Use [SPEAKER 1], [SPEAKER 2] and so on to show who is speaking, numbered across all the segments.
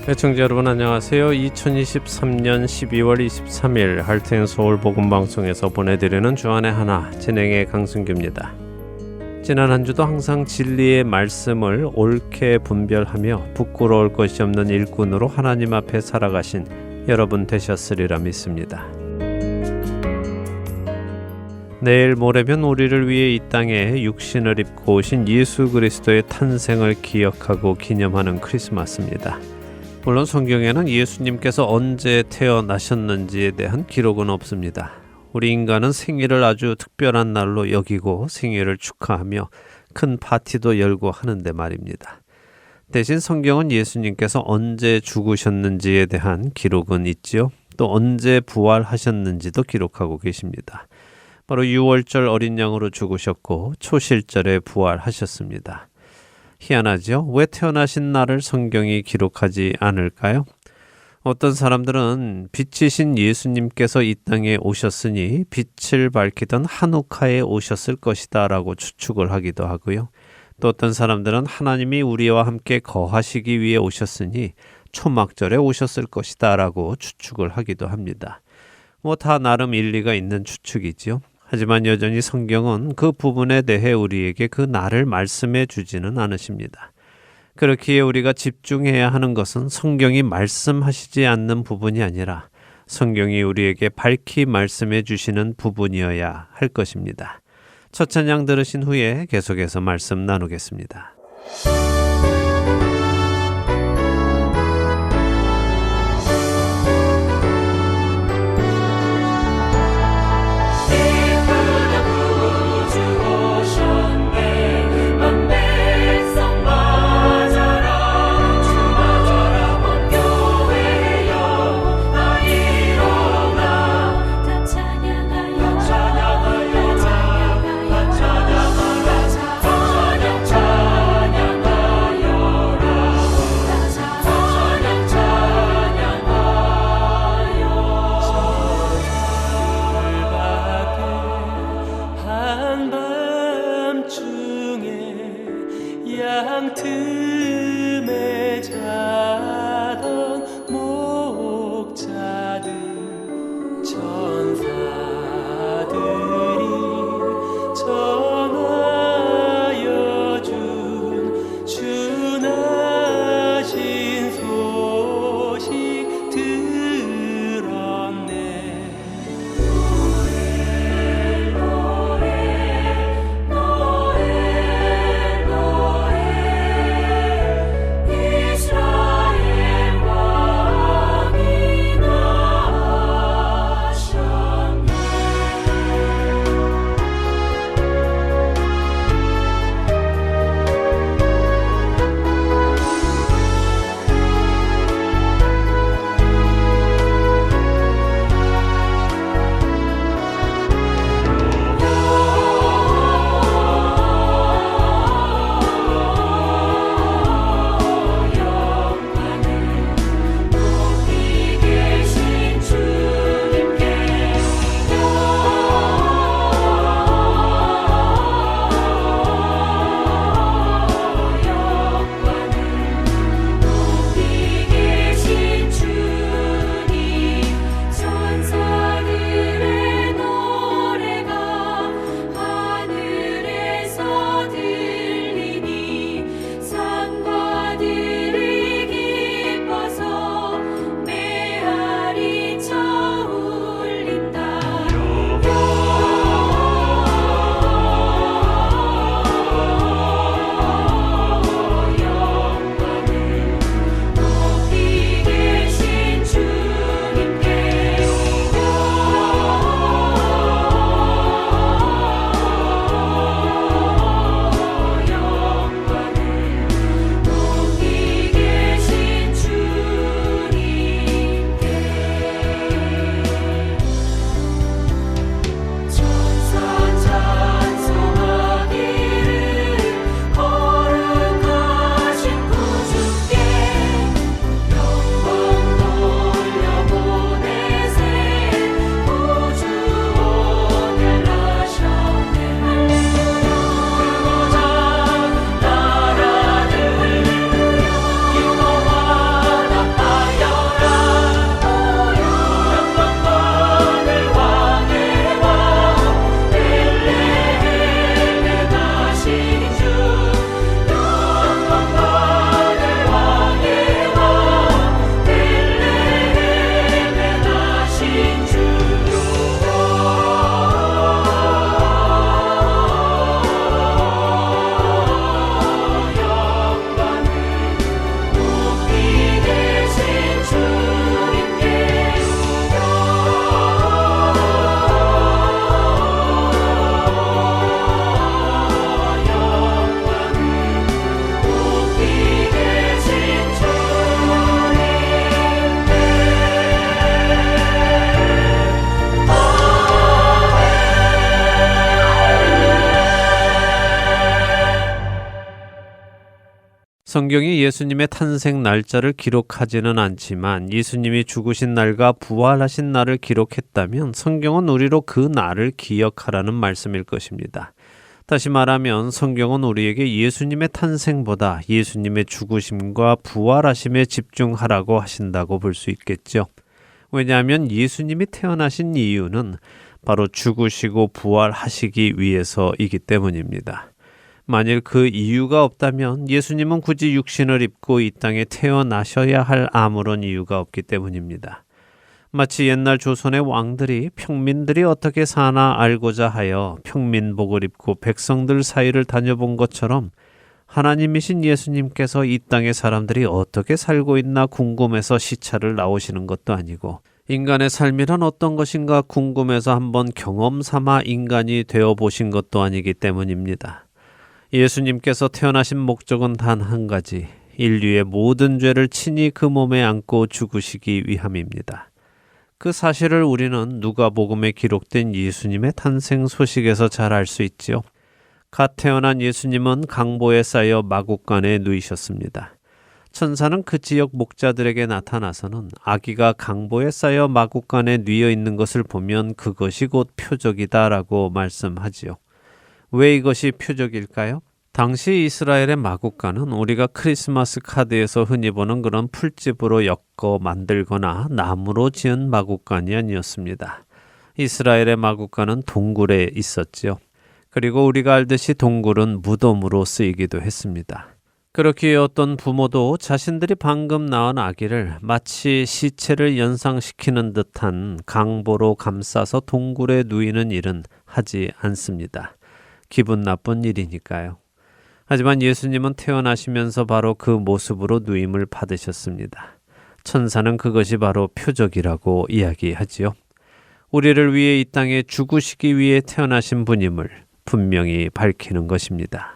[SPEAKER 1] 애청자 여러분 안녕하세요. 2023년 12월 23일 할텐 서울 복음방송에서 보내드리는 주안의 하나 진행의 강승규입니다. 지난 한 주도 항상 진리의 말씀을 옳게 분별하며 부끄러울 것이 없는 일꾼으로 하나님 앞에 살아가신 여러분 되셨으리라 믿습니다. 내일 모레면 우리를 위해 이 땅에 육신을 입고 오신 예수 그리스도의 탄생을 기억하고 기념하는 크리스마스입니다. 물론 성경에는 예수님께서 언제 태어나셨는지에 대한 기록은 없습니다. 우리 인간은 생일을 아주 특별한 날로 여기고 생일을 축하하며 큰 파티도 열고 하는데 말입니다. 대신 성경은 예수님께서 언제 죽으셨는지에 대한 기록은 있지요. 또 언제 부활하셨는지도 기록하고 계십니다. 바로 6월절 어린 양으로 죽으셨고 초실절에 부활하셨습니다. 희한하죠? 왜 태어나신 날을 성경이 기록하지 않을까요? 어떤 사람들은 빛이신 예수님께서 이 땅에 오셨으니 빛을 밝히던 한우카에 오셨을 것이다 라고 추측을 하기도 하고요. 또 어떤 사람들은 하나님이 우리와 함께 거하시기 위해 오셨으니 초막절에 오셨을 것이다 라고 추측을 하기도 합니다. 다 나름 일리가 있는 추측이지요. 하지만 여전히 성경은 그 부분에 대해 우리에게 그 날을 말씀해 주지는 않으십니다. 그렇기에 우리가 집중해야 하는 것은 성경이 말씀하시지 않는 부분이 아니라 성경이 우리에게 밝히 말씀해 주시는 부분이어야 할 것입니다. 첫 찬양 들으신 후에 계속해서 말씀 나누겠습니다. 성경이 예수님의 탄생 날짜를 기록하지는 않지만 예수님이 죽으신 날과 부활하신 날을 기록했다면 성경은 우리로 그 날을 기억하라는 말씀일 것입니다. 다시 말하면 성경은 우리에게 예수님의 탄생보다 예수님의 죽으심과 부활하심에 집중하라고 하신다고 볼 수 있겠죠. 왜냐하면 예수님이 태어나신 이유는 바로 죽으시고 부활하시기 위해서이기 때문입니다. 만일 그 이유가 없다면 예수님은 굳이 육신을 입고 이 땅에 태어나셔야 할 아무런 이유가 없기 때문입니다. 마치 옛날 조선의 왕들이 평민들이 어떻게 사나 알고자 하여 평민복을 입고 백성들 사이를 다녀본 것처럼 하나님이신 예수님께서 이 땅의 사람들이 어떻게 살고 있나 궁금해서 시찰을 나오시는 것도 아니고 인간의 삶이란 어떤 것인가 궁금해서 한번 경험 삼아 인간이 되어 보신 것도 아니기 때문입니다. 예수님께서 태어나신 목적은 단 한 가지, 인류의 모든 죄를 친히 그 몸에 안고 죽으시기 위함입니다. 그 사실을 우리는 누가복음에 기록된 예수님의 탄생 소식에서 잘 알 수 있지요. 갓 태어난 예수님은 강보에 쌓여 마구간에 누이셨습니다. 천사는 그 지역 목자들에게 나타나서는 아기가 강보에 쌓여 마구간에 누워 있는 것을 보면 그것이 곧 표적이다라고 말씀하지요. 왜 이것이 표적일까요? 당시 이스라엘의 마구간은 우리가 크리스마스 카드에서 흔히 보는 그런 풀집으로 엮어 만들거나 나무로 지은 마구간이 아니었습니다. 이스라엘의 마구간은 동굴에 있었지요. 그리고 우리가 알듯이 동굴은 무덤으로 쓰이기도 했습니다. 그렇기에 어떤 부모도 자신들이 방금 낳은 아기를 마치 시체를 연상시키는 듯한 강보로 감싸서 동굴에 누이는 일은 하지 않습니다. 기분 나쁜 일이니까요. 하지만 예수님은 태어나시면서 바로 그 모습으로 누임을 받으셨습니다. 천사는 그것이 바로 표적이라고 이야기하지요. 우리를 위해 이 땅에 죽으시기 위해 태어나신 분임을 분명히 밝히는 것입니다.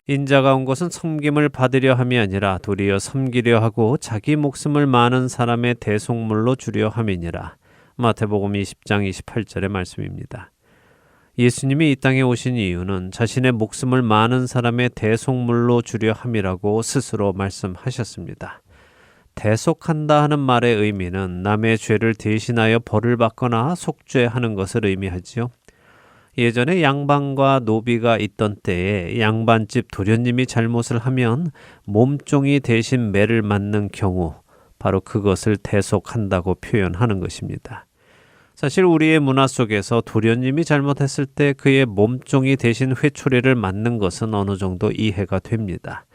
[SPEAKER 1] 인자가 온 것은 섬김을 받으려 함이 아니라 도리어 섬기려 하고 자기 목숨을 많은 사람의 대속물로 주려 함이니라. 마태복음 20장 28절의 말씀입니다. 예수님이 이 땅에 오신 이유는 자신의 목숨을 많은 사람의 대속물로 주려 함이라고 스스로 말씀하셨습니다. 대속한다 하는 말의 의미는 남의 죄를 대신하여 벌을 받거나 속죄하는 것을 의미하지요. 예전에 양반과 노비가 있던 때에 양반집 도련님이 잘못을 하면 몸종이 대신 매를 맞는 경우 바로 그것을 대속한다고 표현하는 것입니다. 사실 우리의 문화 속에서 도련님이 잘못했을 때 그의 몸종이 대신 회초리를 맞는 것은 어느 정도 이해가 됩니다.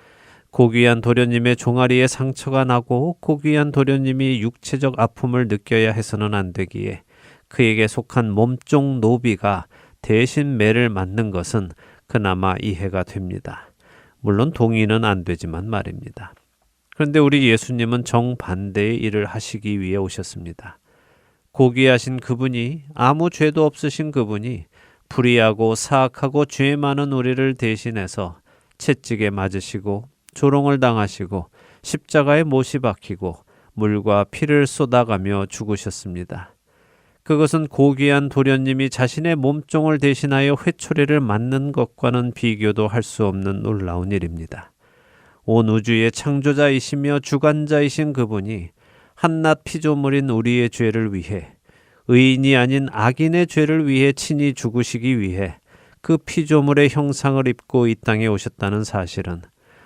[SPEAKER 1] 고귀한 도련님의 종아리에 상처가 나고 고귀한 도련님이 육체적 아픔을 느껴야 해서는 안 되기에 그에게 속한 몸종 노비가 대신 매를 맞는 것은 그나마 이해가 됩니다. 물론 동의는 안 되지만 말입니다. 그런데 우리 예수님은 정반대의 일을 하시기 위해 오셨습니다. 고귀하신 그분이, 아무 죄도 없으신 그분이 불의하고 사악하고 죄 많은 우리를 대신해서 채찍에 맞으시고 조롱을 당하시고 십자가에 못이 박히고 물과 피를 쏟아가며 죽으셨습니다. 그것은 고귀한 도련님이 자신의 몸종을 대신하여 회초리를 맞는 것과는 비교도 할 수 없는 놀라운 일입니다. 온 우주의 창조자이시며 주관자이신 그분이 한낱 피조물인 우리의 죄를 위해, 의인이 아닌 악인의 죄를 위해 친히 죽으시기 위해 그 피조물의 형상을 입고 이 땅에 오셨다는 사실은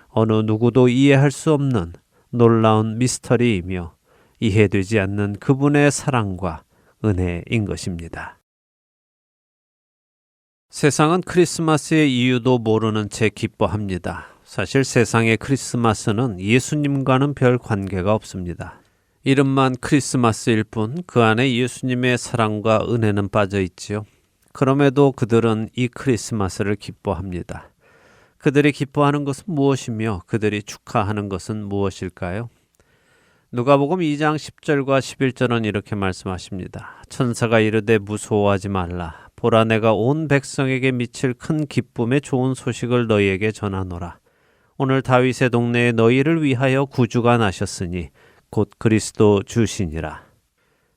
[SPEAKER 1] 어느 누구도 이해할 수 없는 놀라운 미스터리이며 이해되지 않는 그분의 사랑과 은혜인 것입니다. 세상은 크리스마스의 이유도 모르는 채 기뻐합니다. 사실 세상의 크리스마스는 예수님과는 별 관계가 없습니다. 이름만 크리스마스일 뿐 그 안에 예수님의 사랑과 은혜는 빠져 있지요. 그럼에도 그들은 이 크리스마스를 기뻐합니다. 그들이 기뻐하는 것은 무엇이며 그들이 축하하는 것은 무엇일까요? 누가복음 2장 10절과 11절은 이렇게 말씀하십니다. 천사가 이르되 무서워하지 말라. 보라 내가 온 백성에게 미칠 큰 기쁨의 좋은 소식을 너희에게 전하노라. 오늘 다윗의 동네에 너희를 위하여 구주가 나셨으니 곧 그리스도 주시니라.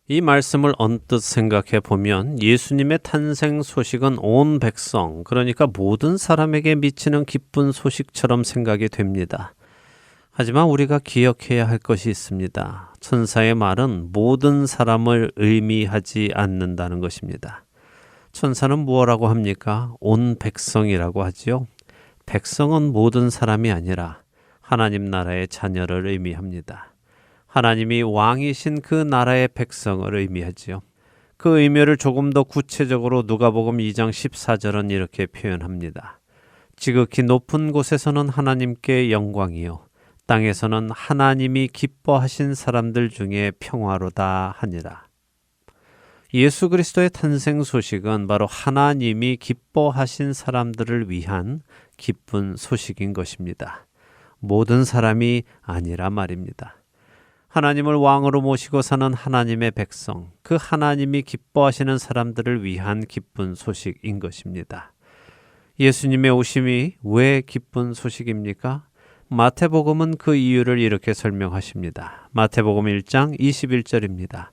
[SPEAKER 1] 이 말씀을 언뜻 생각해 보면 예수님의 탄생 소식은 온 백성, 그러니까 모든 사람에게 미치는 기쁜 소식처럼 생각이 됩니다. 하지만 우리가 기억해야 할 것이 있습니다. 천사의 말은 모든 사람을 의미하지 않는다는 것입니다. 천사는 무엇이라고 합니까? 온 백성이라고 하지요. 백성은 모든 사람이 아니라 하나님 나라의 자녀를 의미합니다. 하나님이 왕이신 그 나라의 백성을 의미하지요. 그 의미를 조금 더 구체적으로 누가복음 2장 14절은 이렇게 표현합니다. 지극히 높은 곳에서는 하나님께 영광이요 땅에서는 하나님이 기뻐하신 사람들 중에 평화로다 하니라. 예수 그리스도의 탄생 소식은 바로 하나님이 기뻐하신 사람들을 위한 기쁜 소식인 것입니다. 모든 사람이 아니라 말입니다. 하나님을 왕으로 모시고 사는 하나님의 백성, 그 하나님이 기뻐하시는 사람들을 위한 기쁜 소식인 것입니다. 예수님의 오심이 왜 기쁜 소식입니까? 마태복음은 그 이유를 이렇게 설명하십니다. 마태복음 1장 21절입니다.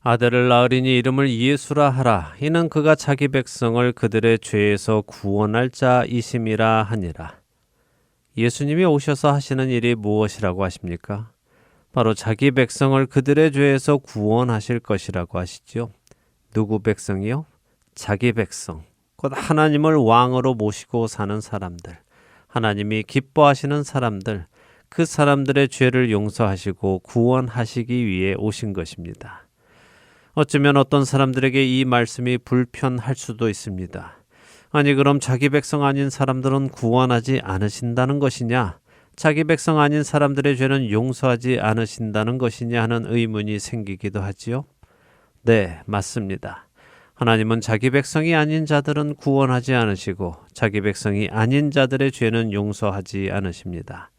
[SPEAKER 1] 아들을 낳으리니 이름을 예수라 하라. 이는 그가 자기 백성을 그들의 죄에서 구원할 자이심이라 하니라. 예수님이 오셔서 하시는 일이 무엇이라고 하십니까? 바로 자기 백성을 그들의 죄에서 구원하실 것이라고 하시죠. 누구 백성이요? 자기 백성. 곧 하나님을 왕으로 모시고 사는 사람들. 하나님이 기뻐하시는 사람들. 그 사람들의 죄를 용서하시고 구원하시기 위해 오신 것입니다. 어쩌면 어떤 사람들에게 이 말씀이 불편할 수도 있습니다. 아니 그럼 자기 백성 아닌 사람들은 구원하지 않으신다는 것이냐? 자기 백성 아닌 사람들의 죄는 용서하지 않으신다는 것이냐 하는 의문이 생기기도 하지요. 네, 맞습니다. 하나님은 자기 백성이 아닌 자들은 구원하지 않으시고 자기 백성이 아닌 자들의 죄는 용서하지 않으십니다.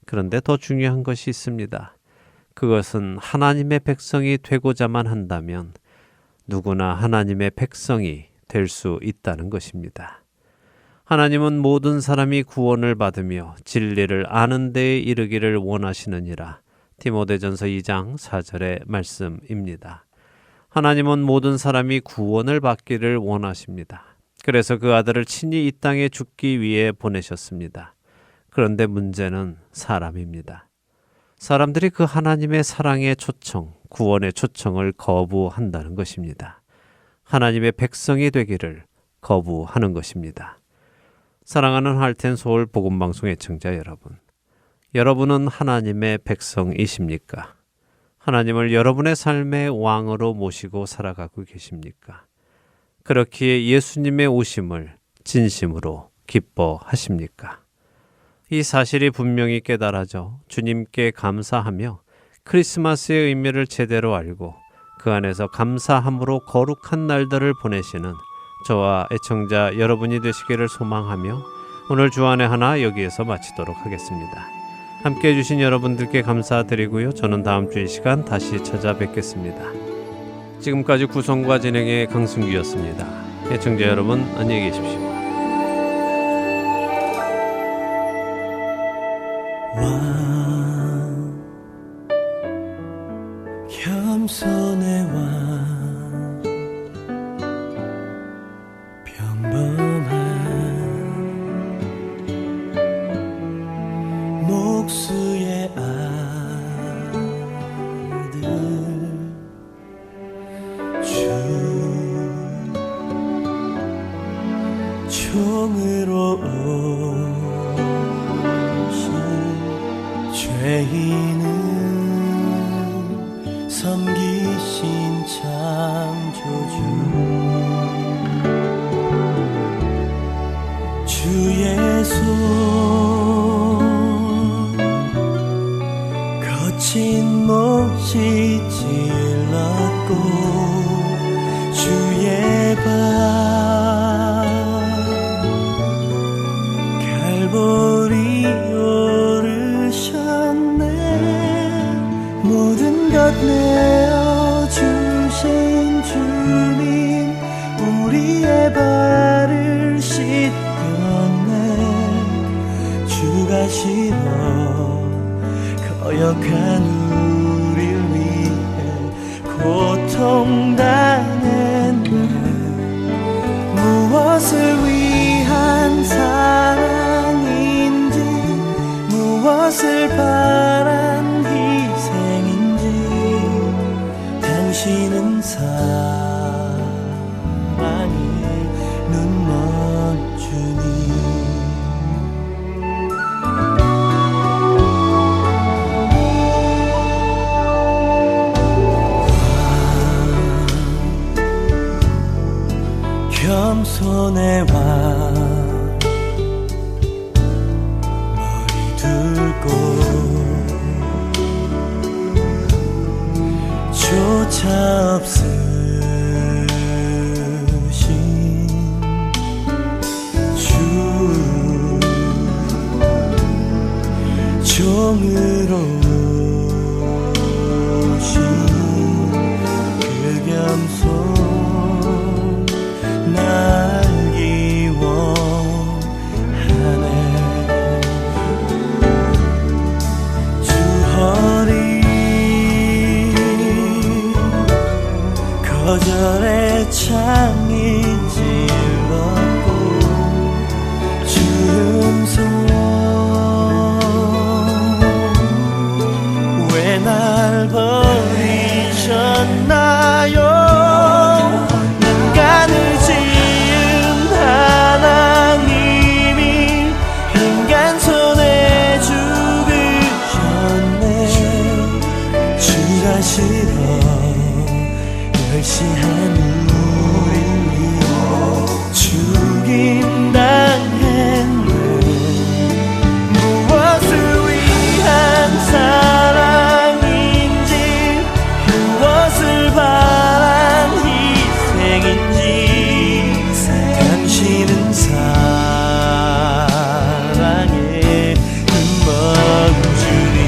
[SPEAKER 1] 그런데 더 중요한 것이 있습니다. 그것은 하나님의 백성이 되고자만 한다면 누구나 하나님의 백성이 될 수 있다는 것입니다. 하나님은 모든 사람이 구원을 받으며 진리를 아는 데에 이르기를 원하시느니라. 디모데전서 2장 4절의 말씀입니다. 하나님은 모든 사람이 구원을 받기를 원하십니다. 그래서 그 아들을 친히 이 땅에 죽기 위해 보내셨습니다. 그런데 문제는 사람입니다. 사람들이 그 하나님의 사랑의 초청, 구원의 초청을 거부한다는 것입니다. 하나님의 백성이 되기를 거부하는 것입니다. 사랑하는 할텐 서울 복음방송 애청자 여러분, 여러분은 하나님의 백성이십니까? 하나님을 여러분의 삶의 왕으로 모시고 살아가고 계십니까? 그렇기에 예수님의 오심을 진심으로 기뻐하십니까? 이 사실이 분명히 깨달아져 주님께 감사하며 크리스마스의 의미를 제대로 알고 그 안에서 감사함으로 거룩한 날들을 보내시는 저와 애청자 여러분이 되시기를 소망하며 오늘 주안의 하나 여기에서 마치도록 하겠습니다. 함께해 주신 여러분들께 감사드리고요. 저는 다음 주이 시간 다시 찾아뵙겠습니다. 지금까지 구성과 진행의 강승규였습니다. 애청자 여러분 안녕히 계십시오.
[SPEAKER 2] 왕 겸손의 왕 목수의 아들 주 종으로 오신 죄인은 섬기신 창조주 주의 손 거친 몫이 찔렀고 주의 발 갈보리 오르셨네 모든 것 내어주신 주님 우리의 발을 씻겼네 주가 싫어 거역한 우릴 위해 곧 고통당했네. 무엇을 위한 사랑인지, 무엇을 바란 희생인지, 당신은 사랑에 눈먼 주님. 겸손의 왕 머리 들고 조차 없으신 주 종으로 오신 그 겸손 날 기원하네. 주 허리 거절의 창이 찔렀고 주 음성 왜 날 버리셨나요? 멸시한 우릴 위해 죽임당했네. 무엇을 위한 사랑인지, 무엇을 바란 희생인지, 당신은 사랑의 눈먼 주님.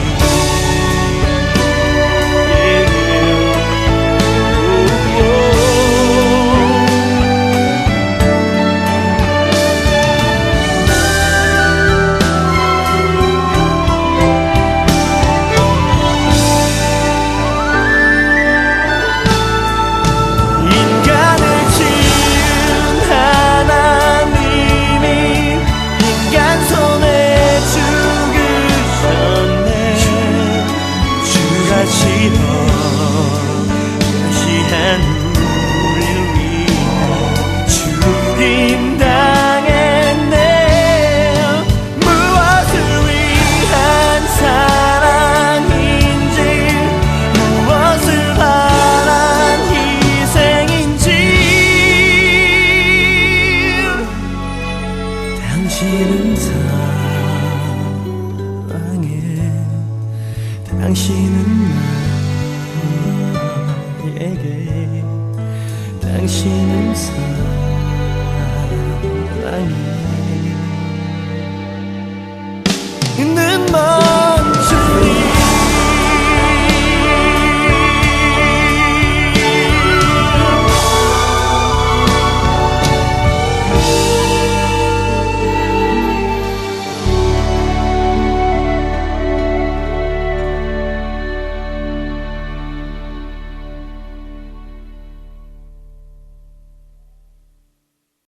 [SPEAKER 2] 당신은 사랑해. 당신은 나에게. 당신은 사랑해.